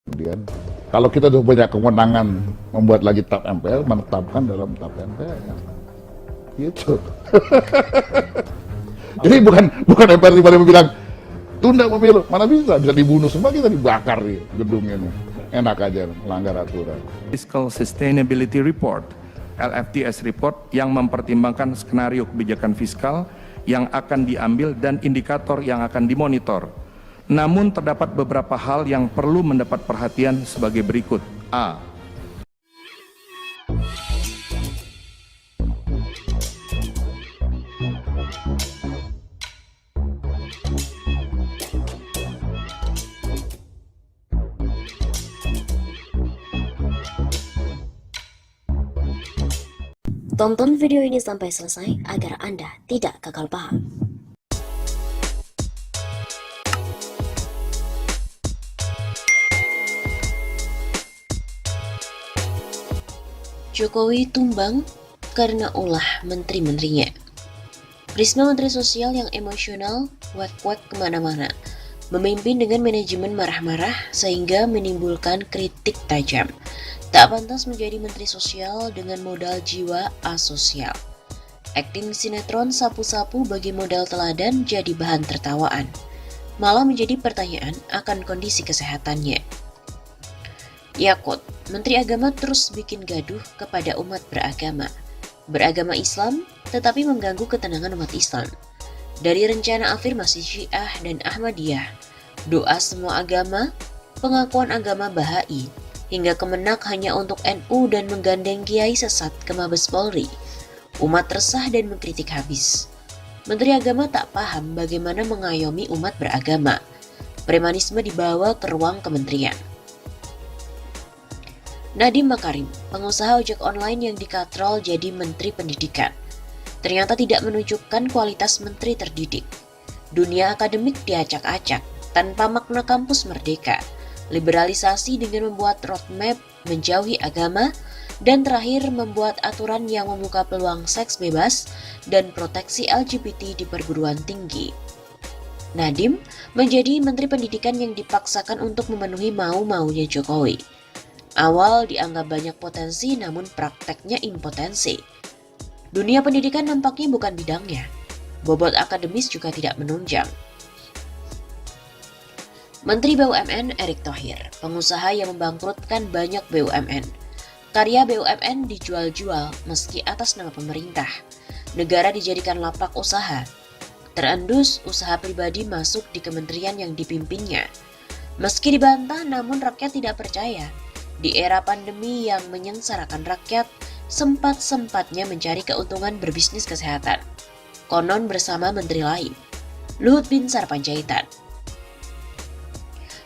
Kemudian kalau kita sudah punya kewenangan membuat lagi TAP MPR, menetapkan dalam TAP MPR. Gitu. Jadi bukan MPR tiba-tiba bilang tunda pemilu, mana bisa dibunuh semua, kita dibakar nih gedungnya nih. Enak aja melanggar aturan. Fiscal Sustainability Report, LFTS Report, yang mempertimbangkan skenario kebijakan fiskal yang akan diambil dan indikator yang akan dimonitor. Namun terdapat beberapa hal yang perlu mendapat perhatian sebagai berikut. A. Tonton video ini sampai selesai agar Anda tidak gagal paham. Jokowi tumbang karena ulah menteri-menterinya. Risma Menteri Sosial yang emosional, wek-wek kemana-mana, memimpin dengan manajemen marah-marah sehingga menimbulkan kritik tajam. Tak pantas menjadi Menteri Sosial dengan modal jiwa asosial. Akting sinetron sapu-sapu bagi modal teladan jadi bahan tertawaan. Malah menjadi pertanyaan akan kondisi kesehatannya. Yakut, Menteri Agama terus bikin gaduh kepada umat beragama Islam, tetapi mengganggu ketenangan umat Islam. Dari rencana afirmasi Syiah dan Ahmadiyah, doa semua agama, pengakuan agama Bahai, hingga kemenak hanya untuk NU dan menggandeng kiai sesat ke Mabes Polri. Umat resah dan mengkritik habis. Menteri Agama tak paham bagaimana mengayomi umat beragama. Premanisme dibawa ke ruang kementerian. Nadiem Makarim, pengusaha ojek online yang dikatrol jadi Menteri Pendidikan, ternyata tidak menunjukkan kualitas menteri terdidik. Dunia akademik diacak-acak tanpa makna kampus merdeka, liberalisasi dengan membuat roadmap menjauhi agama, dan terakhir membuat aturan yang membuka peluang seks bebas dan proteksi LGBT di perguruan tinggi. Nadiem menjadi Menteri Pendidikan yang dipaksakan untuk memenuhi mau-maunya Jokowi. Awal dianggap banyak potensi, namun prakteknya impotensi. Dunia pendidikan nampaknya bukan bidangnya. Bobot akademis juga tidak menunjang. Menteri BUMN Erick Thohir, pengusaha yang membangkrutkan banyak BUMN. Karya BUMN dijual-jual meski atas nama pemerintah. Negara dijadikan lapak usaha. Terendus usaha pribadi masuk di kementerian yang dipimpinnya. Meski dibantah, namun rakyat tidak percaya. Di era pandemi yang menyengsarakan rakyat, sempat-sempatnya mencari keuntungan berbisnis kesehatan. Konon bersama menteri lain, Luhut Binsar Panjaitan.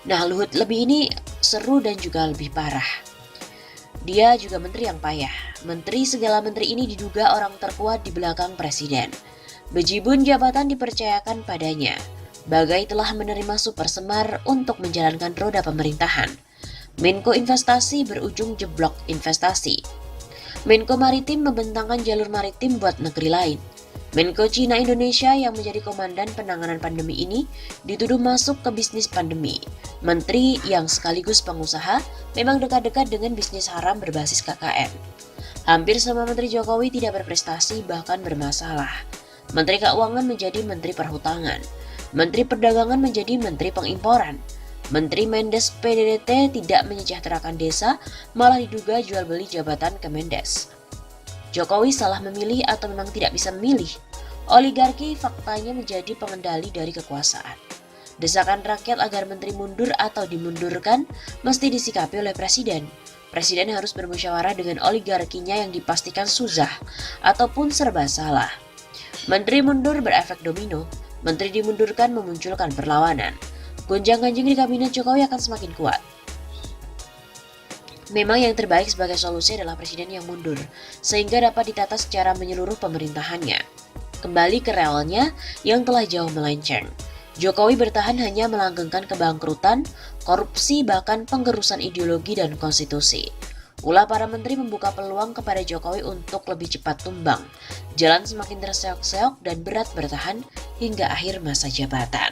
Nah, Luhut lebih ini seru dan juga lebih parah. Dia juga menteri yang payah. Menteri segala menteri ini diduga orang terkuat di belakang presiden. Bejibun jabatan dipercayakan padanya. Bagai telah menerima super semar untuk menjalankan roda pemerintahan. Menko Investasi berujung jeblok investasi. Menko Maritim membentangkan jalur maritim buat negeri lain. Menko Cina Indonesia yang menjadi komandan penanganan pandemi ini dituduh masuk ke bisnis pandemi. Menteri yang sekaligus pengusaha memang dekat-dekat dengan bisnis haram berbasis KKN. Hampir semua Menteri Jokowi tidak berprestasi, bahkan bermasalah. Menteri Keuangan menjadi Menteri Perhutangan. Menteri Perdagangan menjadi Menteri Pengimporan. Menteri Mendes PDDT tidak menyejahterakan desa, malah diduga jual beli jabatan Kemendes. Jokowi salah memilih atau memang tidak bisa memilih? Oligarki faktanya menjadi pengendali dari kekuasaan. Desakan rakyat agar menteri mundur atau dimundurkan mesti disikapi oleh presiden. Presiden harus bermusyawarah dengan oligarkinya yang dipastikan susah ataupun serba salah. Menteri mundur berefek domino, menteri dimundurkan memunculkan perlawanan. Gonjang-ganjing di kabinet Jokowi akan semakin kuat. Memang yang terbaik sebagai solusi adalah presiden yang mundur, sehingga dapat ditata secara menyeluruh pemerintahannya. Kembali ke relnya yang telah jauh melenceng. Jokowi bertahan hanya melanggengkan kebangkrutan, korupsi, bahkan penggerusan ideologi dan konstitusi. Ulah para menteri membuka peluang kepada Jokowi untuk lebih cepat tumbang. Jalan semakin terseok-seok dan berat bertahan hingga akhir masa jabatan.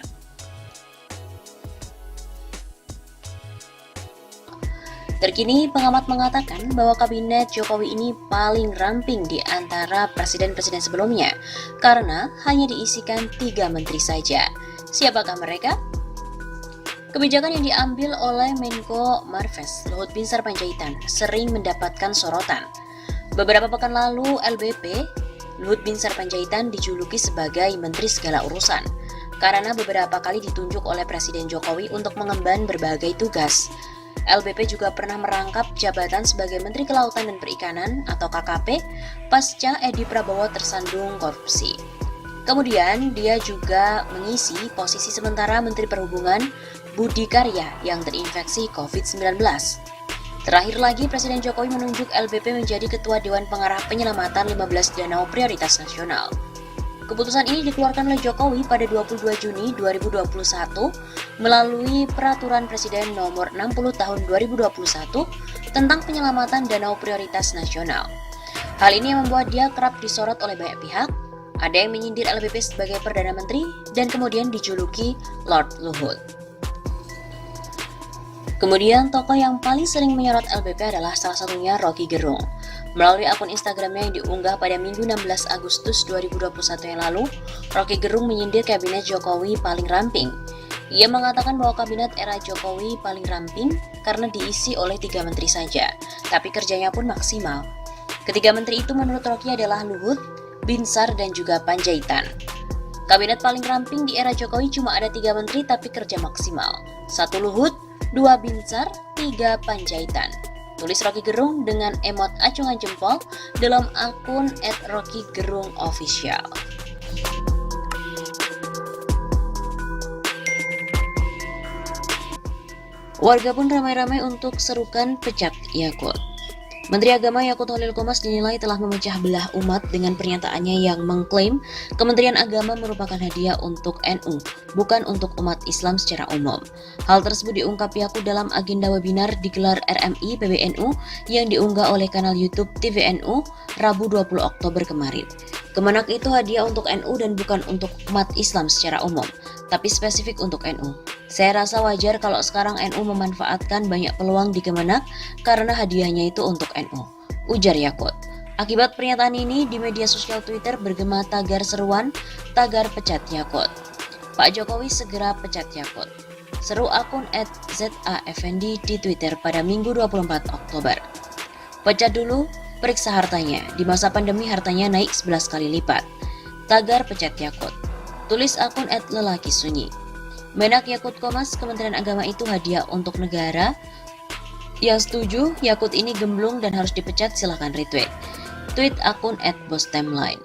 Terkini, pengamat mengatakan bahwa kabinet Jokowi ini paling ramping di antara presiden-presiden sebelumnya karena hanya diisikan 3 menteri saja. Siapakah mereka? Kebijakan yang diambil oleh Menko Marves, Luhut Binsar Panjaitan, sering mendapatkan sorotan. Beberapa pekan lalu, LBP, Luhut Binsar Panjaitan dijuluki sebagai Menteri Segala Urusan karena beberapa kali ditunjuk oleh Presiden Jokowi untuk mengemban berbagai tugas. LBP juga pernah merangkap jabatan sebagai Menteri Kelautan dan Perikanan atau KKP pasca Edi Prabowo tersandung korupsi. Kemudian dia juga mengisi posisi sementara Menteri Perhubungan Budi Karya yang terinfeksi COVID-19. Terakhir lagi, Presiden Jokowi menunjuk LBP menjadi Ketua Dewan Pengarah Penyelamatan 15 Danau Prioritas Nasional. Keputusan ini dikeluarkan oleh Jokowi pada 22 Juni 2021 melalui Peraturan Presiden Nomor 60 Tahun 2021 tentang penyelamatan danau prioritas nasional. Hal ini yang membuat dia kerap disorot oleh banyak pihak. Ada yang menyindir LBP sebagai Perdana Menteri dan kemudian dijuluki Lord Luhut. Kemudian tokoh yang paling sering menyorot LBP adalah salah satunya Roky Gerung. Melalui akun Instagramnya yang diunggah pada Minggu 16 Agustus 2021 yang lalu, Roky Gerung menyindir kabinet Jokowi paling ramping. Ia mengatakan bahwa kabinet era Jokowi paling ramping karena diisi oleh 3 menteri saja, tapi kerjanya pun maksimal. Ketiga menteri itu menurut Roky adalah Luhut, Binsar, dan juga Panjaitan. Kabinet paling ramping di era Jokowi cuma ada 3 menteri tapi kerja maksimal. 1 Luhut, 2 Binsar, 3 Panjaitan. Tulis Roky Gerung dengan emot acungan jempol dalam akun @RokyGerungOfficial. Warga pun ramai-ramai untuk serukan pecat Yakult. Menteri Agama Yakult Holil Qomas dinilai telah memecah belah umat dengan pernyataannya yang mengklaim Kementerian Agama merupakan hadiah untuk NU, bukan untuk umat Islam secara umum. Hal tersebut diungkap Yakult dalam agenda webinar digelar RMI PBNU yang diunggah oleh kanal YouTube TVNU Rabu 20 Oktober kemarin. Kemenak itu hadiah untuk NU dan bukan untuk umat Islam secara umum, tapi spesifik untuk NU. Saya rasa wajar kalau sekarang NU memanfaatkan banyak peluang di Kemenak karena hadiahnya itu untuk NU, ujar Yakult. Akibat pernyataan ini, di media sosial Twitter bergema tagar seruan, tagar pecat Yakult. Pak Jokowi segera pecat Yakult. Seru akun @ZAFendi di Twitter pada Minggu 24 Oktober. Pecat dulu, periksa hartanya. Di masa pandemi hartanya naik 11 kali lipat. Tagar pecat Yakult. Tulis akun @lelakisunyi. Menak Yakult Qomas, Kementerian Agama itu hadiah untuk negara. Yang setuju, Yakult ini gemblung dan harus dipecat, silahkan retweet. Tweet akun @bostimeline.